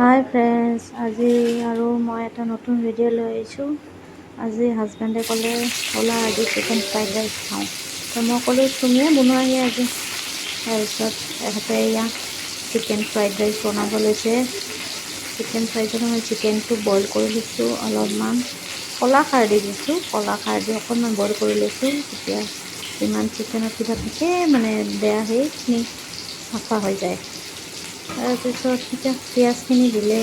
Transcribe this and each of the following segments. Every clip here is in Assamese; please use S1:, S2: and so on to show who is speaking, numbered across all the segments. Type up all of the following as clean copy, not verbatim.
S1: হাই ফ্ৰেণ্ডছ, আজি আৰু মই এটা নতুন ভিডিঅ' লৈ আহিছোঁ। আজি হাজবেণ্ডে ক'লে ওলা আজি চিকেন ফ্ৰাইড ৰাইচ খাওঁ, তো মই ক'লোঁ তুমিয়ে বনোৱাহি আজি। তাৰপিছত এখেতে এয়া চিকেন ফ্ৰাইড ৰাইচ বনাব লৈছে। চিকেন ফ্ৰাইড ৰাইচ মই চিকেনটো বইল কৰি লৈছোঁ, অলপমান ক'লা খাৰ দি দিছোঁ। ক'লা খাৰ দি অকণমান বইল কৰি লৈছোঁ, তেতিয়া যিমান চিকেনত কিবা থাকে মানে বেয়া সেইখিনি চাফা হৈ যায়। তাৰপিছত এতিয়া পিঁয়াজখিনি দিলে,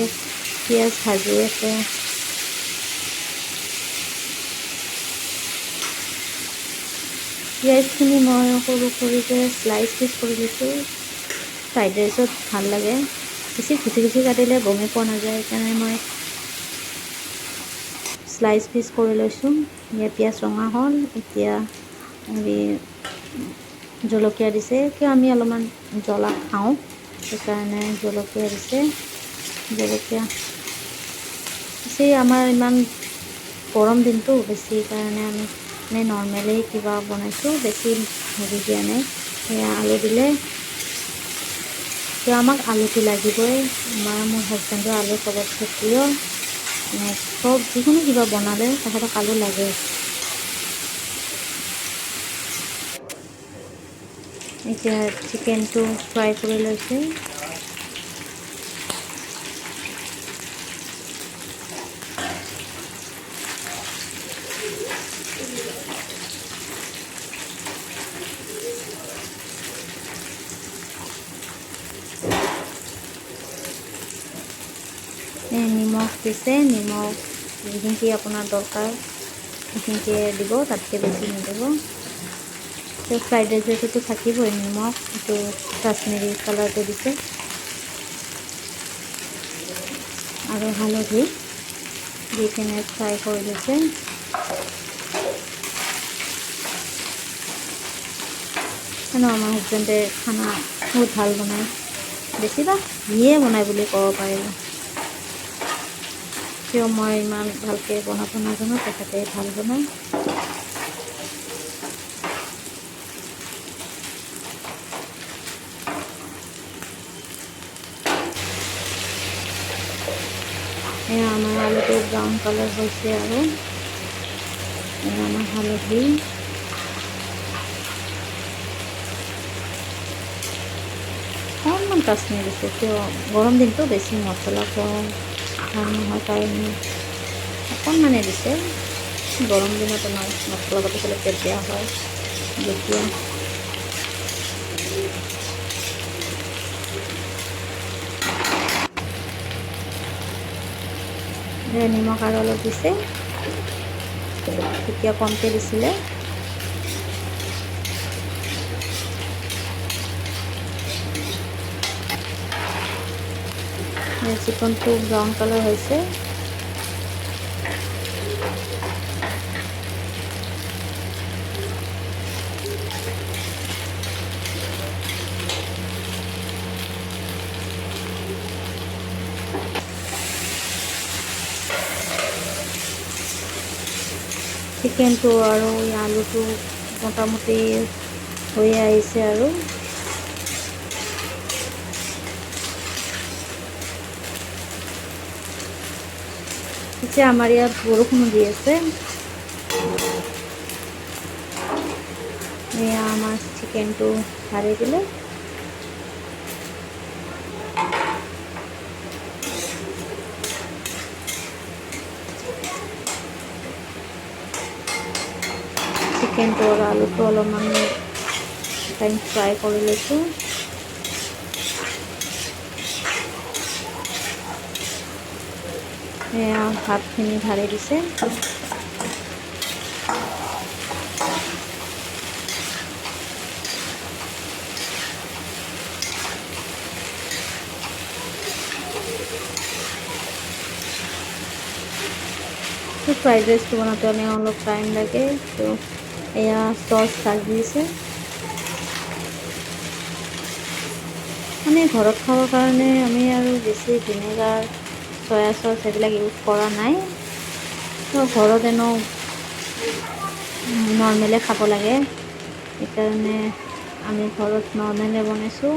S1: পিঁয়াজ ভাজি আছে। পিঁয়াজখিনি মই সৰু সৰুকৈ স্লাইচ পিচ কৰি দিছোঁ। ফ্ৰাইড ৰাইচত ভাল লাগে, বেছি ঘুচি ঘুচি কাটিলে গমেই পোৱা নাযায়, সেইকাৰণে মই স্লাইচ পিচ কৰি লৈছোঁ। এতিয়া পিঁয়াজ ৰঙা হ'ল, এতিয়া জলকীয়া দিছে, কিয় আমি অলপমান জ্বলা খাওঁ সেইকাৰণে জলকীয়া দিছে। জলকীয়া বেছি আমাৰ ইমান গৰম দিনটো বেছি কাৰণে আমি মানে নৰ্মেলি কিবা বনাইছোঁ, বেছি হেৰি দিয়া নাই। সেয়া আলু দিলে, কিয় আমাক আলুটো লাগিবই। মোৰ হাজবেণ্ডৰ আলু চবতছে প্ৰিয়, মানে চব যিকোনো কিবা বনালে তেখেতক আলু লাগে। এতিয়া চিকেনটো ফ্ৰাই কৰি লৈছে। নিমখ দিছে, নিমখ যিখিনি আপোনাৰ দৰকাৰ সেইখিনিকে দিব, তাতকৈ বেছি নিদিব। তো ফ্ৰাইড ৰাইচতো থাকিবই নিমখ, এইটো কাশ্মীৰী কালাৰটো দিছে, আৰু হালধি দি কিনে ফ্ৰাই কৰি লৈছে। আমাৰ হাজবেণ্ডে খানা বহুত ভাল বনায়, বেছিভাগ সিয়ে বনায় বুলি ক'ব পাৰিব। কিয় মই ইমান ভালকৈ বনাব নাজানো, তেখেতে ভাল বনায়। এয়া আমাৰ আলুটো ব্ৰাউন কালাৰ হৈছে, আৰু এয়া আমাৰ হালধি। অকণমান কাশ্মীৰ দিছোঁ, কিয় গৰম দিনটো বেছি মছলা খোৱা ভাল নহয় কাৰণে অকণমানে দিছে। গৰম দিনত আমাৰ মছলা পাতি খালে পেট বেয়া হয় যেতিয়া। নিমখ আৰু অলপ দিছে, তেতিয়া কমকৈ দিছিলে। চিকেনটো ব্ৰাউন কালাৰ হৈছে। চিকেনটো আৰু আলুটো মোটামুটি হৈয়ে আহিছে, আৰু পিছে আমাৰ ইয়াত বৰষুণ দি আছে। এয়া আমাৰ চিকেনটো ঢালি দিলে। চিকেনটো আৰু আলুটো অলপমান টাইম ফ্ৰাই কৰি লৈছোঁ। এয়া ভাতখিনি ঢালি দিছে। ফ্ৰাইড ৰাইচটো বনাওঁতে আমি অলপ টাইম লাগে, তো এয়া চচ ঢালি দিছে। আমি ঘৰত খাবৰ কাৰণে আমি আৰু বেছি ভিনেগাৰ, চয়া চচ এইবিলাক ইউজ কৰা নাই। তো ঘৰত এনেও নৰ্মেলে খাব লাগে, সেইকাৰণে আমি ঘৰত নৰ্মেলে বনাইছোঁ।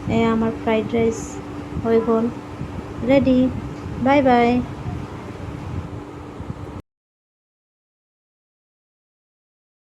S1: এয়া আমাৰ ফ্ৰাইড ৰাইচ হৈ গ'ল ৰেডি বাই বাই